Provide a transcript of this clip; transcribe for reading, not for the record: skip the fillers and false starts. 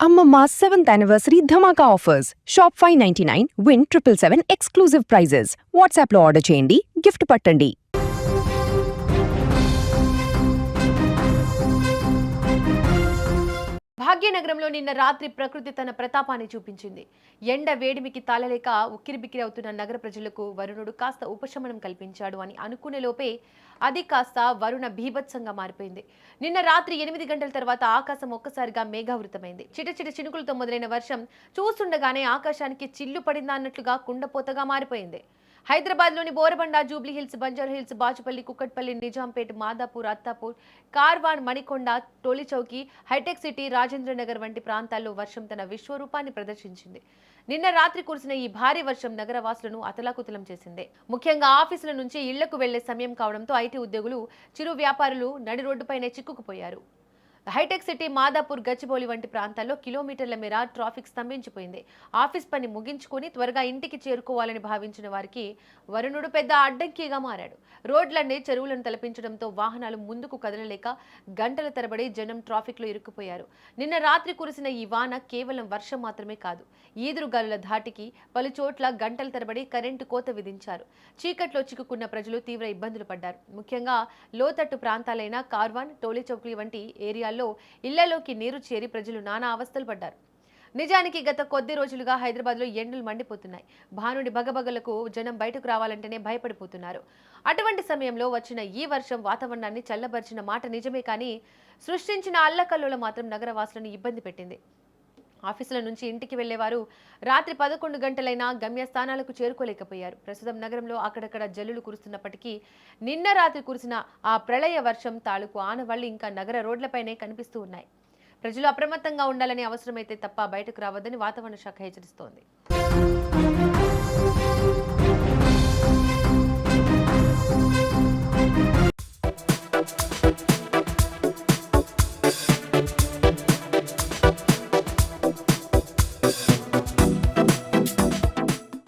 Amma 7th anniversary Dhamaka offers. Shop 599, win 777 exclusive prizes. WhatsApp లో order చేయండి, gift పట్టండి. భాగ్యనగరంలో నిన్న రాత్రి ప్రకృతి తన ప్రతాపాన్ని చూపించింది. ఎండ వేడిమికి తాళలేక ఉక్కిరిబిక్కిరి అవుతున్న నగర ప్రజలకు వరుణుడు కాస్త ఉపశమనం కల్పించాడు అని అనుకునే లోపే అది కాస్త వరుణ బీభత్సంగా మారిపోయింది. నిన్న రాత్రి 8 గంటల తర్వాత ఆకాశం ఒక్కసారిగా మేఘావృతమైంది. చిటచిట చినుకులతో మొదలైన వర్షం చూస్తుండగానే ఆకాశానికి చిల్లు పడిందా అన్నట్లుగా కుండపోతగా మారిపోయింది. హైదరాబాద్లోని బోరబండ, జూబ్లీహిల్స్, బంజారాహిల్స్, బాచుపల్లి, కుక్కట్పల్లి, నిజాంపేట్, మాదాపూర్, అత్తాపూర్, కార్వాన్, మణికొండ, టోలిచౌకి, హైటెక్ సిటీ, రాజేంద్రనగర్ వంటి ప్రాంతాల్లో వర్షం తన విశ్వరూపాన్ని ప్రదర్శించింది. నిన్న రాత్రి కురిసిన ఈ భారీ వర్షం నగర వాసులను అతలాకుతలం చేసింది. ముఖ్యంగా ఆఫీసుల నుంచి ఇళ్లకు వెళ్లే సమయం కావడంతో ఐటీ ఉద్యోగులు, చిరు వ్యాపారులు నడి రోడ్డుపైనే చిక్కుకుపోయారు. హైటెక్ సిటీ, మాదాపూర్, గచ్చిబౌలి వంటి ప్రాంతాల్లో కిలోమీటర్ల మేర ట్రాఫిక్ స్తంభించిపోయింది. ఆఫీస్ పని ముగించుకుని త్వరగా ఇంటికి చేరుకోవాలని భావించిన వారికి వరుణుడు పెద్ద అడ్డంకిగా మారాడు. రోడ్లన్నీ చెరువులను తలపించడంతో వాహనాలు ముందుకు కదలలేక గంటల తరబడి జనం ట్రాఫిక్లో ఇరుక్కుపోయారు. నిన్న రాత్రి కురిసిన ఈ వాన కేవలం వర్షం మాత్రమే కాదు, ఈదురుగాలుల ధాటికి పలుచోట్ల గంటల తరబడి కరెంటు కోత విధించారు. చీకట్లో చిక్కుకున్న ప్రజలు తీవ్ర ఇబ్బందులు పడ్డారు. ముఖ్యంగా లోతట్టు ప్రాంతాలైన కార్వాన్, టోలిచౌక్లీ వంటి ఏరియాల్లో ఇళ్లలోకి నీరు చేరి ప్రజలు నానా అవస్థలు పడ్డారు. నిజానికి గత కొద్ది రోజులుగా హైదరాబాద్లో ఎండలు మండిపోతున్నాయి. భానుడి బగబగలకు జనం బయటకు రావాలంటేనే భయపడిపోతున్నారు. అటువంటి సమయంలో వచ్చిన ఈ వర్షం వాతావరణాన్ని చల్లబరిచిన మాట నిజమే, కానీ సృష్టించిన అల్లకల్లోల మాత్రం నగరవాసులను ఇబ్బంది పెట్టింది. ఆఫీసుల నుంచి ఇంటికి వెళ్లేవారు రాత్రి 11 గంటలైనా గమ్యస్థానాలకు చేరుకోలేకపోయారు. ప్రస్తుతం నగరంలో అక్కడక్కడ జల్లులు కురుస్తున్నప్పటికీ నిన్న రాత్రి కురిసిన ఆ ప్రళయ వర్షం తాలూకు ఆనవాళ్లు ఇంకా నగర రోడ్లపైనే కనిపిస్తూ ఉన్నాయి. ప్రజలు అప్రమత్తంగా ఉండాలని, అవసరమైతే తప్ప బయటకు రావద్దని వాతావరణ శాఖ హెచ్చరిస్తోంది.